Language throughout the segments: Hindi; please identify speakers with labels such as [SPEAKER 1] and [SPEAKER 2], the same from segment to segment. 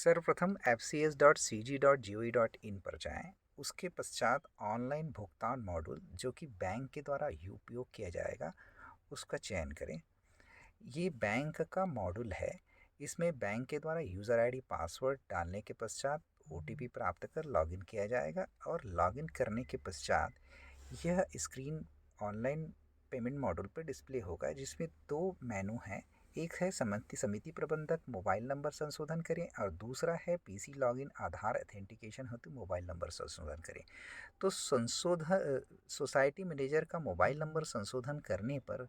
[SPEAKER 1] सर्वप्रथम fcs.cg.gov.in पर जाएं। उसके पश्चात ऑनलाइन भुगतान मॉड्यूल जो कि बैंक के द्वारा उपयोग किया जाएगा उसका चयन करें। ये बैंक का मॉड्यूल है। इसमें बैंक के द्वारा यूज़र आईडी पासवर्ड डालने के पश्चात ओटीपी प्राप्त कर लॉगिन किया जाएगा और लॉगिन करने के पश्चात यह स्क्रीन ऑनलाइन पेमेंट मॉड्यूल पर डिस्प्ले होगा, जिसमें दो मेनू हैं। एक है समिति समिति प्रबंधक मोबाइल नंबर संशोधन करें और दूसरा है पीसी लॉगिन आधार अथेंटिकेशन हेतु मोबाइल नंबर संशोधन करें। तो संशोधन सोसाइटी मैनेजर का मोबाइल नंबर संशोधन करने पर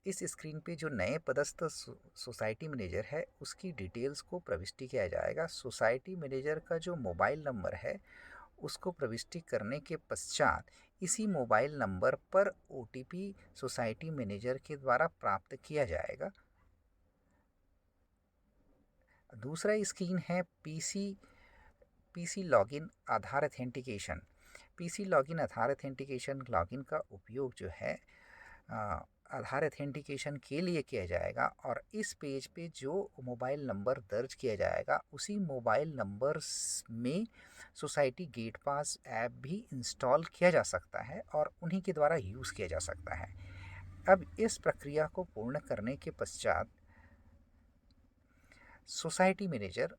[SPEAKER 1] इस स्क्रीन पे जो नए पदस्थ सोसाइटी मैनेजर है उसकी डिटेल्स को प्रविष्टि किया जाएगा। सोसाइटी मैनेजर का जो मोबाइल नंबर है उसको प्रविष्टि करने के पश्चात इसी मोबाइल नंबर पर ओटीपी सोसाइटी मैनेजर के द्वारा प्राप्त किया जाएगा। दूसरा स्क्रीन है पीसी लॉगिन आधार अथेंटिकेशन। पीसी लॉगिन आधार अथेंटिकेशन लॉगिन का उपयोग जो है आधार अथेंटिकेशन के लिए किया जाएगा और इस पेज पे जो मोबाइल नंबर दर्ज किया जाएगा उसी मोबाइल नंबर में सोसाइटी गेट पास ऐप भी इंस्टॉल किया जा सकता है और उन्हीं के द्वारा यूज़ किया जा सकता है। अब इस प्रक्रिया को पूर्ण करने के पश्चात सोसाइटी मैनेजर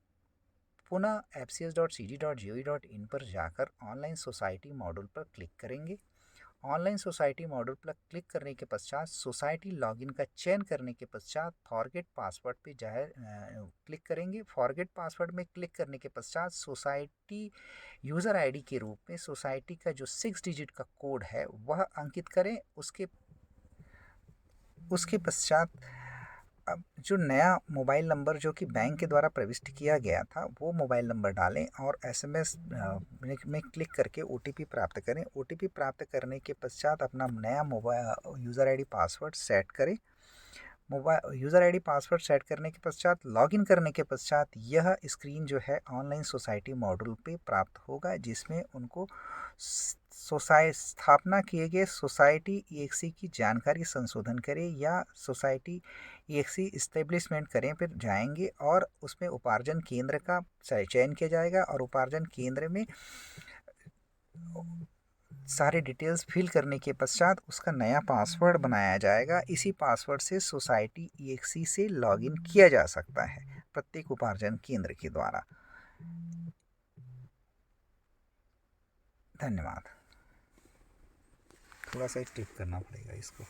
[SPEAKER 1] पुनः fcs.cg.gov.in पर जाकर ऑनलाइन सोसाइटी मॉड्यूल पर क्लिक करेंगे। ऑनलाइन सोसाइटी मॉड्यूल पर क्लिक करने के पश्चात सोसाइटी लॉगिन का चयन करने के पश्चात फॉरगेट पासवर्ड पे क्लिक करेंगे। फॉरगेट पासवर्ड में क्लिक करने के पश्चात सोसाइटी यूज़र आईडी के रूप में सोसाइटी का जो 6 डिजिट का कोड है वह अंकित करें। उसके पश्चात अब जो नया मोबाइल नंबर जो कि बैंक के द्वारा प्रविष्ट किया गया था वो मोबाइल नंबर डालें और एसएमएस में क्लिक करके ओटीपी प्राप्त करें। ओटीपी प्राप्त करने के पश्चात अपना नया mobile user ID password set करें। Mobile user ID password set करने के पश्चात लॉगिन करने के पश्चात यह स्क्रीन जो है ऑनलाइन सोसाइटी मॉड्यूल पे प्राप्त होगा, जिसमें उनको स्थापना किए गए सोसाइटी ईएक्सी की जानकारी संशोधन करें या सोसाइटी ईएक्सी इस्टेब्लिशमेंट करें पर जाएंगे और उसमें उपार्जन केंद्र का चयन किया जाएगा और उपार्जन केंद्र में सारे डिटेल्स फिल करने के पश्चात उसका नया पासवर्ड बनाया जाएगा। इसी पासवर्ड से सोसाइटी ईएक्सी से लॉगिन किया जा सकता है प्रत्येक उपार्जन केंद्र के द्वारा। धन्यवाद। थोड़ा सा टिप करना पड़ेगा इसको।